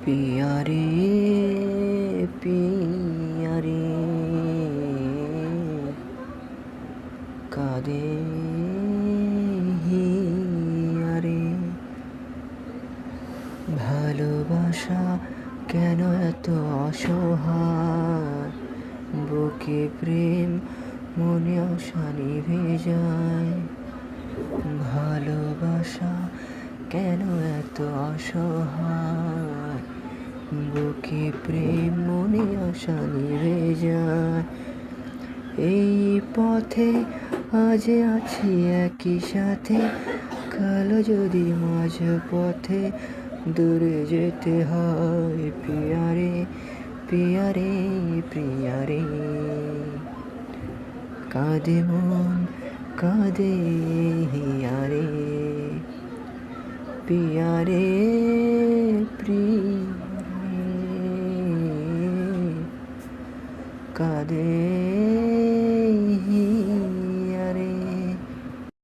পিয়া রে পিয়া রে কাঁদে হিয়া রে। ভালোবাসা কেন এত অসহায়, বুকে প্রেম মনে আশা নিভে যায়। ভালোবাসা কেন এত অসহায়, বুকে প্রেম মনে আশা নিভে যায়। এই পথে আজ আছি একই সাথে, কাল যদি মাঝ পথে দূরে যেতে হয়। পিয়া রে পিয়া রে প্রিয়া রে, কাঁদে মন কাঁদে হিয়া রে। পিয়া রে প্রিয়া রে, কাঁদে